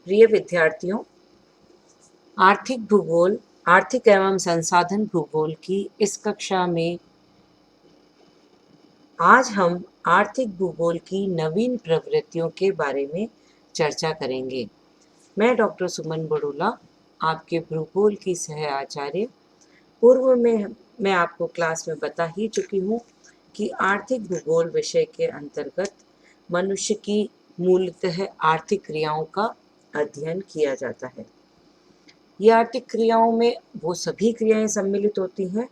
प्रिय विद्यार्थियों, आर्थिक एवं संसाधन भूगोल की इस कक्षा में आज हम आर्थिक भूगोल की नवीन प्रवृत्तियों के बारे में चर्चा करेंगे। मैं डॉक्टर सुमन बड़ोला, आपके भूगोल की सह आचार्य। पूर्व में मैं आपको क्लास में बता ही चुकी हूँ कि आर्थिक भूगोल विषय के अंतर्गत मनुष्य की मूलतः आर्थिक क्रियाओं का अध्ययन किया जाता है। ये आर्थिक क्रियाओं में वो सभी क्रियाएं सम्मिलित होती हैं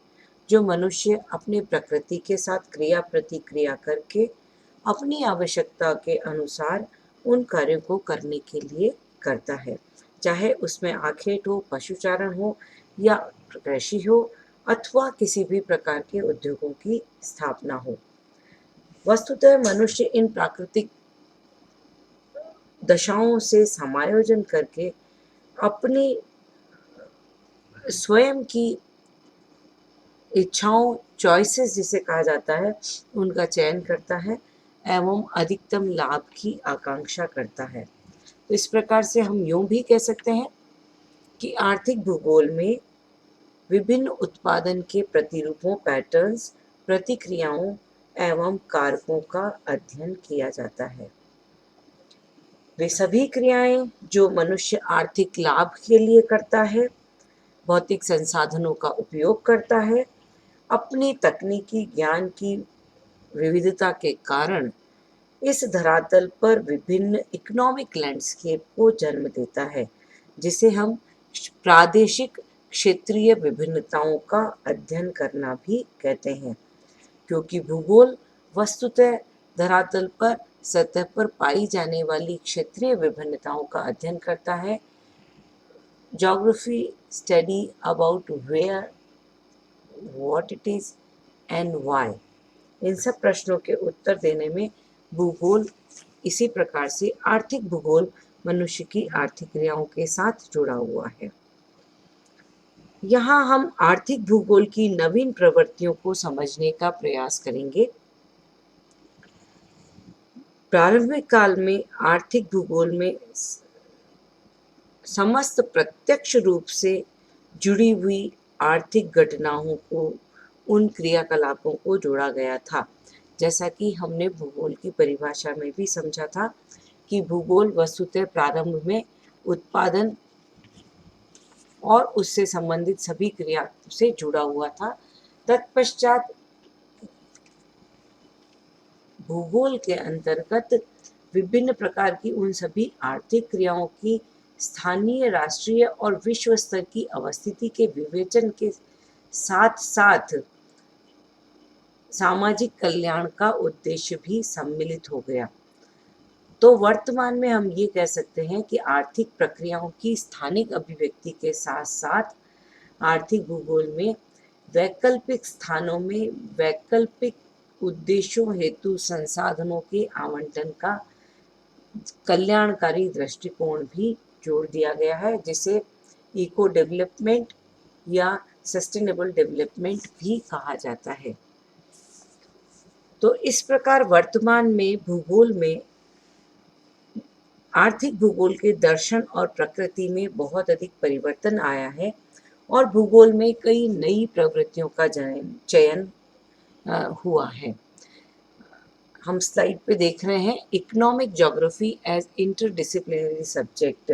जो मनुष्य अपनी प्रकृति के साथ क्रिया प्रतिक्रिया करके अपनी आवश्यकता के अनुसार उन कार्यों को करने के लिए करता है, चाहे उसमें आखेट हो, पशुचारण हो या कृषि हो अथवा किसी भी प्रकार के उद्योगों की स्थापना हो। वस्तुतः मनुष्य इन प्राकृतिक दशाओं से समायोजन करके अपनी स्वयं की इच्छाओं, चॉइसेस जिसे कहा जाता है, उनका चयन करता है एवं अधिकतम लाभ की आकांक्षा करता है। तो इस प्रकार से हम यूं भी कह सकते हैं कि आर्थिक भूगोल में विभिन्न उत्पादन के प्रतिरूपों, पैटर्न्स, प्रतिक्रियाओं एवं कारकों का अध्ययन किया जाता है। वे सभी क्रियाएं जो मनुष्य आर्थिक लाभ के लिए करता है, भौतिक संसाधनों का उपयोग करता है, अपनी तकनीकी ज्ञान की विविधता के कारण इस धरातल पर विभिन्न इकोनॉमिक लैंडस्केप को जन्म देता है, जिसे हम प्रादेशिक क्षेत्रीय विभिन्नताओं का अध्ययन करना भी कहते हैं, क्योंकि भूगोल वस्तुतः धरातल पर सतह पर पाई जाने वाली क्षेत्रीय विभिन्नताओं का अध्ययन करता है। Geography study about where, what it is and why। इन सब प्रश्नों के उत्तर देने में भूगोल इसी प्रकार से आर्थिक भूगोल मनुष्य की आर्थिक क्रियाओं के साथ जुड़ा हुआ है। यहाँ हम आर्थिक भूगोल की नवीन प्रवृत्तियों को समझने का प्रयास करेंगे। प्रारंभिक काल में आर्थिक भूगोल में समस्त प्रत्यक्ष रूप से जुड़ी हुई आर्थिक घटनाओं को, उन क्रियाकलापों को जोड़ा गया था। जैसा कि हमने भूगोल की परिभाषा में भी समझा था कि भूगोल वस्तुतः प्रारंभ में उत्पादन और उससे संबंधित सभी क्रिया से जुड़ा हुआ था। तत्पश्चात भूगोल के अंतर्गत विभिन्न प्रकार की उन सभी आर्थिक क्रियाओं की स्थानीय, राष्ट्रीय और विश्व स्तर की अवस्थिति के विवेचन के साथ साथ सामाजिक कल्याण का उद्देश्य भी सम्मिलित हो गया। तो वर्तमान में हम ये कह सकते हैं कि आर्थिक प्रक्रियाओं की स्थानिक अभिव्यक्ति के साथ साथ आर्थिक भूगोल में वैकल्पिक स्थानों में वैकल्पिक उद्देश्यों हेतु संसाधनों के आवंटन का कल्याणकारी दृष्टिकोण भी जोड़ दिया गया है, जिसे इको डेवलपमेंट या सस्टेनेबल डेवलपमेंट भी कहा जाता है। तो इस प्रकार वर्तमान में भूगोल में आर्थिक भूगोल के दर्शन और प्रकृति में बहुत अधिक परिवर्तन आया है और भूगोल में कई नई प्रवृत्तियों का चयन हुआ है। हम स्लाइड पे देख रहे हैं economic geography as interdisciplinary subject.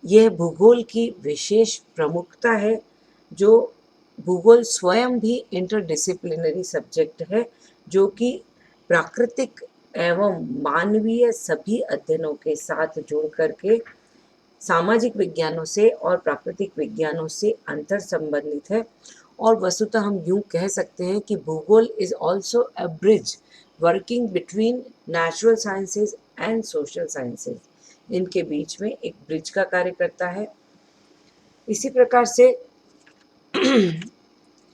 यह भूगोल की विशेष प्रमुखता है, जो भूगोल स्वयं भी इंटरडिसिप्लिनरी सब्जेक्ट है, जो कि प्राकृतिक एवं मानवीय सभी अध्ययनों के साथ जुड़ करके सामाजिक विज्ञानों से और प्राकृतिक विज्ञानों से अंतर संबंधित है। और वस्तुतः हम यूं कह सकते हैं कि भूगोल is also a bridge working between natural sciences and social sciences. इनके बीच में एक ब्रिज का कार्य करता है। इसी प्रकार से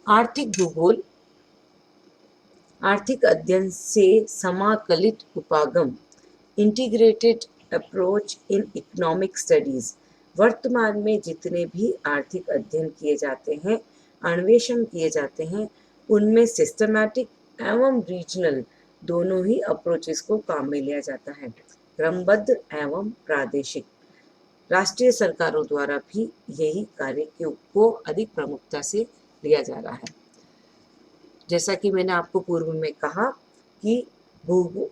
आर्थिक भूगोल आर्थिक अध्ययन से समाकलित उपागम, integrated approach in economic studies. वर्तमान में जितने भी आर्थिक अध्ययन किए जाते हैं, अन्वेषण किए जाते हैं, उनमें सिस्टमैटिक एवं रीजनल दोनों ही अप्रोचेस को काम में लिया जाता है। क्रमबद्ध एवं प्रादेशिक। राष्ट्रीय सरकारों द्वारा भी यही कार्य को अधिक प्रमुखता से लिया जा रहा है। जैसा कि मैंने आपको पूर्व में कहा कि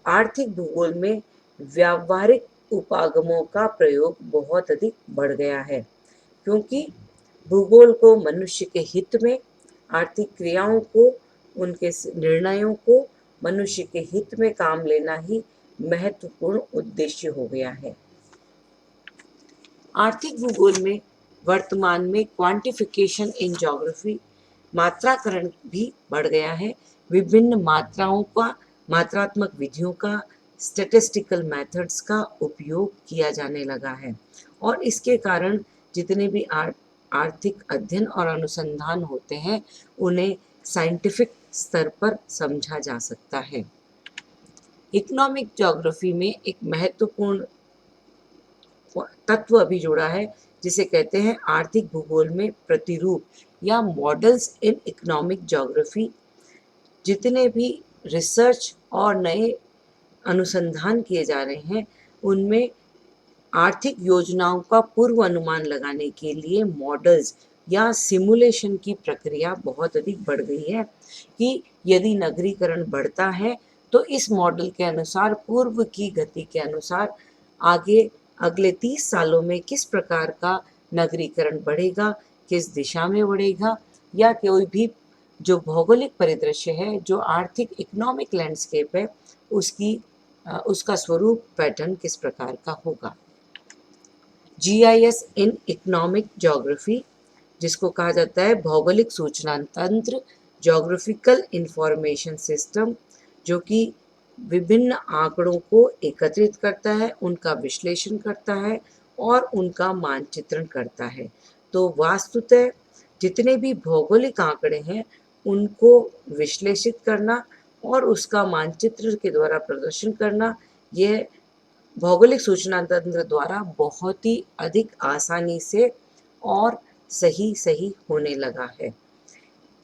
आर्थिक भूगोल में व्यावहारिक उपागमों का प्रयोग बहुत अधिक बढ़ गया है, क्योंकि भूगोल को मनुष्य के हित में, आर्थिक क्रियाओं को, उनके निर्णयों को मनुष्य के हित में काम लेना ही महत्वपूर्ण उद्देश्य हो गया है। आर्थिक भूगोल में वर्तमान में क्वांटिफिकेशन इन ज्योग्राफी, मात्राकरण भी बढ़ गया है। विभिन्न मात्राओं का, मात्रात्मक विधियों का, स्टैटिस्टिकल मेथड्स का उपयोग किया जाने लगा है और इसके कारण जितने भी आर्थिक अध्ययन और अनुसंधान होते हैं उन्हें साइंटिफिक स्तर पर समझा जा सकता है। इकोनॉमिक ज्योग्राफी में एक महत्वपूर्ण तत्व अभी जुड़ा है जिसे कहते हैं आर्थिक भूगोल में प्रतिरूप या मॉडल्स इन इकोनॉमिक ज्योग्राफी। जितने भी रिसर्च और नए अनुसंधान किए जा रहे हैं उनमें आर्थिक योजनाओं का पूर्व अनुमान लगाने के लिए मॉडल्स या सिमुलेशन की प्रक्रिया बहुत अधिक बढ़ गई है कि यदि नगरीकरण बढ़ता है तो इस मॉडल के अनुसार, पूर्व की गति के अनुसार आगे अगले 30 सालों में किस प्रकार का नगरीकरण बढ़ेगा, किस दिशा में बढ़ेगा, या कोई भी जो भौगोलिक परिदृश्य है, जो आर्थिक इकोनॉमिक लैंडस्केप है, उसका स्वरूप पैटर्न किस प्रकार का होगा। GIS इन इकोनॉमिक ज्योग्राफी, जिसको कहा जाता है भौगोलिक सूचना तंत्र, ज्योग्राफिकल इंफॉर्मेशन सिस्टम, जो कि विभिन्न आंकड़ों को एकत्रित करता है, उनका विश्लेषण करता है और उनका मानचित्रण करता है। तो वास्तुतः जितने भी भौगोलिक आंकड़े हैं उनको विश्लेषित करना और उसका मानचित्र के द्वारा प्रदर्शन करना, यह भौगोलिक सूचना तंत्र द्वारा बहुत ही अधिक आसानी से और सही होने लगा है।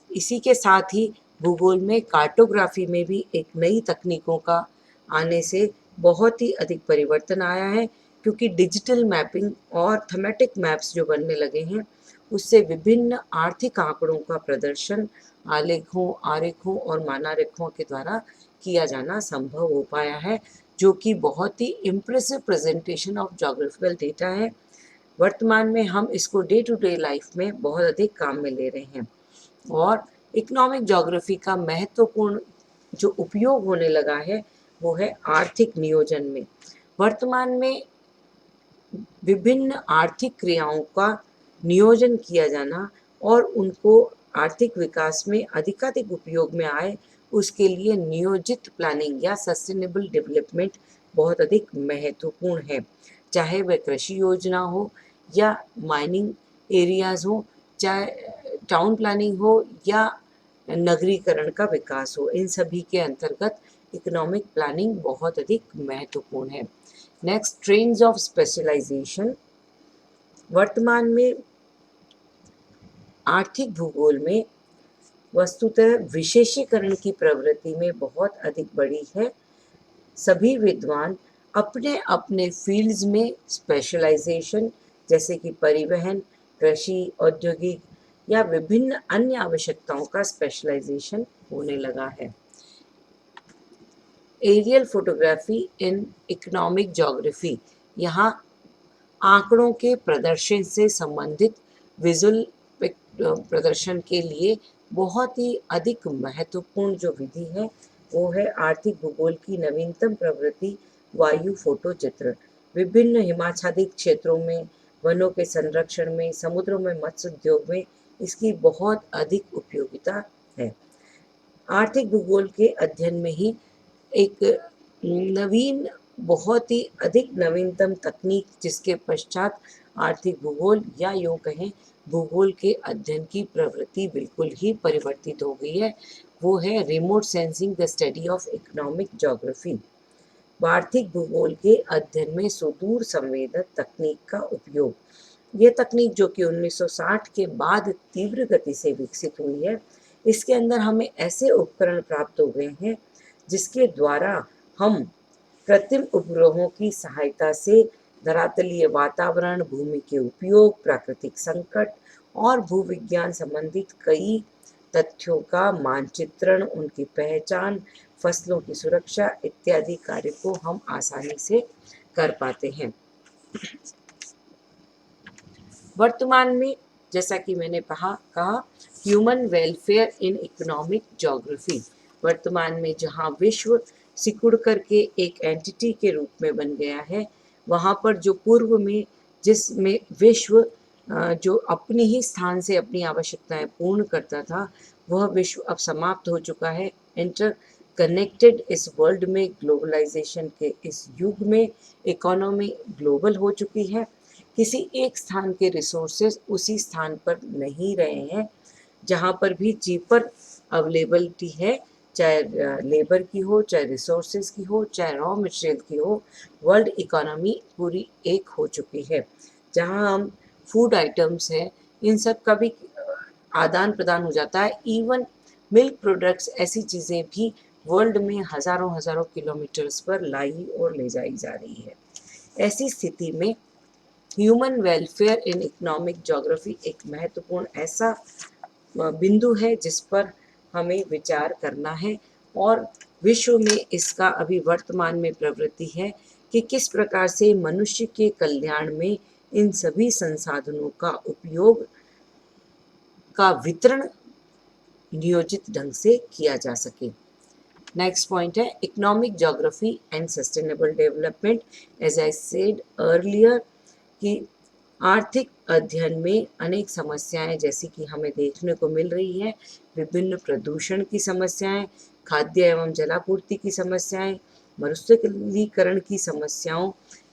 इसी के साथ ही भूगोल में कार्टोग्राफी में भी एक नई तकनीकों का आने से बहुत ही अधिक परिवर्तन आया है, क्योंकि डिजिटल मैपिंग और थीमेटिक मैप्स जो बनने लगे हैं उससे विभिन्न आर्थिक आंकड़ों का प्रदर्शन आलेखों, आरेखों और मानारेखों के द्वारा किया जाना संभव हो पाया है, जो कि बहुत ही impressive presentation of geographical data है। वर्तमान में हम इसको डे टू डे लाइफ में बहुत अधिक काम में ले रहे हैं और इकोनॉमिक ज्योग्राफी का महत्वपूर्ण जो उपयोग होने लगा है वो है आर्थिक नियोजन में। वर्तमान में विभिन्न आर्थिक क्रियाओं का नियोजन किया जाना और उनको आर्थिक विकास में अधिकाधिक उपयोग में आए, उसके लिए नियोजित प्लानिंग या सस्टेनेबल डेवलपमेंट बहुत अधिक महत्वपूर्ण है। चाहे वह कृषि योजना हो या माइनिंग एरियाज हो, चाहे टाउन प्लानिंग हो या नगरीकरण का विकास हो, इन सभी के अंतर्गत इकोनॉमिक प्लानिंग बहुत अधिक महत्वपूर्ण है। Next, trends of specialisation. वर्तमान में आर्थिक भूगोल में वस्तुतः विशेषीकरण की प्रवृत्ति में बहुत अधिक बढ़ी है। सभी विद्वान अपने अपने फील्ड्स में स्पेशलाइजेशन, जैसे कि परिवहन, कृषि, औद्योगिक या विभिन्न अन्य आवश्यकताओं का स्पेशलाइजेशन होने लगा है। Aerial photography in economic geography, यहाँ आंकड़ों के प्रदर्शन से संबंधित विजुअल प्रदर्शन के लिए बहुत ही अधिक महत्वपूर्ण जो विधि है वो है आर्थिक भूगोल की नवीनतम प्रवृत्ति वायु फोटो चित्र। विभिन्न हिमाच्छादित क्षेत्रों में, वनों के संरक्षण में, समुद्रों में मत्स्य उद्योग में इसकी बहुत अधिक उपयोगिता है। आर्थिक भूगोल के अध्ययन में ही एक नवीन, बहुत ही अधिक नवीनतम तकनीक, जिसके पश्चात आर्थिक भूगोल या यूँ कहें भूगोल के अध्ययन की प्रवृत्ति बिल्कुल ही परिवर्तित हो गई है, वो है remote sensing the study of economic geography. आर्थिक भूगोल के अध्ययन में सुदूर संवेदक तकनीक का उपयोग। यह तकनीक जो कि 1960 के बाद तीव्र गति से विकसित हुई है, इसके अंदर हमें ऐसे उपकरण प्राप्त हो गए हैं जिसके द्वारा हम कृत्रिम उपग्रहों की सहायता से धरातलीय वातावरण, भूमि के उपयोग, प्राकृतिक संकट और भूविज्ञान संबंधित कई तथ्यों का मानचित्रण, उनकी पहचान, फसलों की सुरक्षा इत्यादि कार्य को हम आसानी से कर पाते हैं। वर्तमान में जैसा कि मैंने कहा ह्यूमन वेलफेयर इन इकोनॉमिक ज्योग्राफी, वर्तमान में जहाँ विश्व सिकुड़ करके एक एंटिटी के रूप में बन गया है, वहाँ पर जो पूर्व में जिसमें विश्व जो अपने ही स्थान से अपनी आवश्यकताएं पूर्ण करता था, वह विश्व अब समाप्त हो चुका है। इंटर कनेक्टेड इस वर्ल्ड में, ग्लोबलाइजेशन के इस युग में इकोनॉमी ग्लोबल हो चुकी है। किसी एक स्थान के रिसोर्सेज उसी स्थान पर नहीं रहे हैं। जहाँ पर भी चीपर अवेलेबिलिटी है, चाहे लेबर की हो, चाहे रिसोर्सेज की हो, चाहे रॉ मटेरियल की हो, वर्ल्ड इकोनॉमी पूरी एक हो चुकी है। जहाँ हम फूड आइटम्स हैं, इन सब का भी आदान प्रदान हो जाता है। इवन मिल्क प्रोडक्ट्स, ऐसी चीज़ें भी वर्ल्ड में हज़ारों हज़ारों किलोमीटर्स पर लाई और ले जाई जा रही है। ऐसी स्थिति में ह्यूमन वेलफेयर इन इकोनॉमिक ज्योग्राफी एक महत्वपूर्ण ऐसा बिंदु है जिस पर हमें विचार करना है, और विश्व में इसका अभी वर्तमान में प्रवृत्ति है कि किस प्रकार से मनुष्य के कल्याण में इन सभी संसाधनों का उपयोग का वितरण नियोजित ढंग से किया जा सके। नेक्स्ट पॉइंट है economic geography and sustainable development. As I said earlier कि आर्थिक अध्ययन में अनेक समस्याएं जैसी कि हमें देखने को मिल रही है, विभिन्न प्रदूषण की समस्याएं, खाद्य एवं जलापूर्ति की समस्याएं, मरुस्थलीकरण की समस्याओं,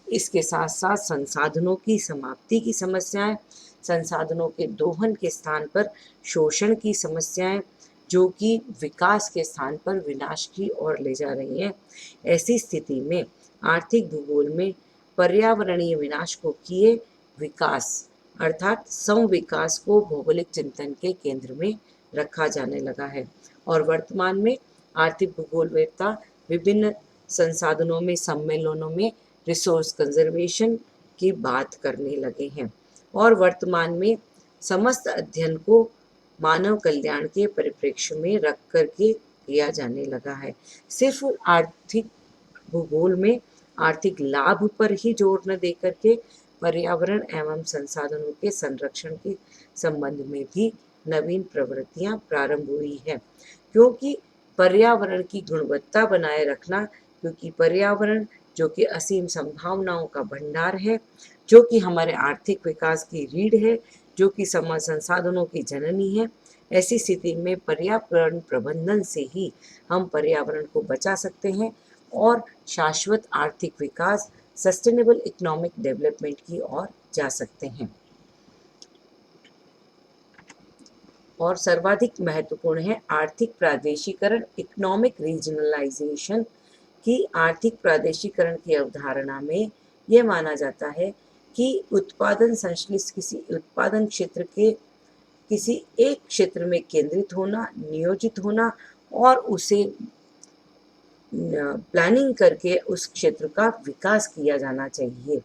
इसके साथ साथ संसाधनों की समाप्ति की समस्याएं, संसाधनों के दोहन के स्थान पर शोषण की समस्याएं, जो कि विकास के स्थान पर विनाश की ओर ले जा रही हैं। ऐसी स्थिति में आर्थिक भूगोल में पर्यावरणीय विनाश को किए विकास अर्थात समविकास को भौगोलिक चिंतन के केंद्र में रखा जाने लगा है, और वर्तमान में आर्थिक भूगोलवेत्ता विभिन्न संसाधनों में सम्मेलनों में रिसोर्स कंजर्वेशन की बात करने लगे हैं, और वर्तमान में समस्त अध्ययन को मानव कल्याण के परिप्रेक्ष्य में रख करके किया जाने लगा है। सिर्फ आर्थिक भूगोल में आर्थिक लाभ पर ही जोर न दे करके पर्यावरण एवं संसाधनों के संरक्षण के संबंध में भी नवीन प्रवृत्तियां प्रारंभ हुई है, क्योंकि पर्यावरण की गुणवत्ता बनाए रखना, क्योंकि पर्यावरण जो कि असीम संभावनाओं का भंडार है, जो कि हमारे आर्थिक विकास की रीढ़ है, जो कि समाज संसाधनों की जननी है। ऐसी स्थिति में पर्यावरण प्रबंधन से ही हम पर्यावरण को बचा सकते हैं और शाश्वत आर्थिक विकास, सस्टेनेबल इकोनॉमिक डेवलपमेंट की ओर जा सकते हैं। और सर्वाधिक महत्वपूर्ण है आर्थिक प्रादेशीकरण, इकोनॉमिक रीजनलाइजेशन की। आर्थिक प्रादेशीकरण की अवधारणा में यह माना जाता है कि उत्पादन संश्लिष्ट किसी उत्पादन क्षेत्र के किसी एक क्षेत्र में केंद्रित होना, नियोजित होना और उसे प्लानिंग करके उस क्षेत्र का विकास किया जाना चाहिए।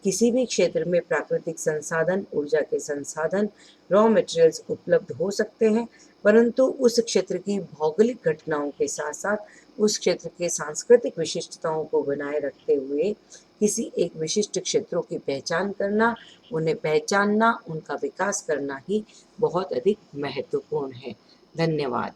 किसी भी क्षेत्र में प्राकृतिक संसाधन, ऊर्जा के संसाधन, रॉ मटेरियल्स उपलब्ध हो सकते हैं, परंतु उस क्षेत्र की भौगोलिक घटनाओं के साथ साथ उस क्षेत्र के सांस्कृतिक विशिष्टताओं को बनाए रखते हुए किसी एक विशिष्ट क्षेत्रों की पहचान करना, उन्हें पहचानना, उनका विकास करना ही बहुत अधिक महत्वपूर्ण है। धन्यवाद।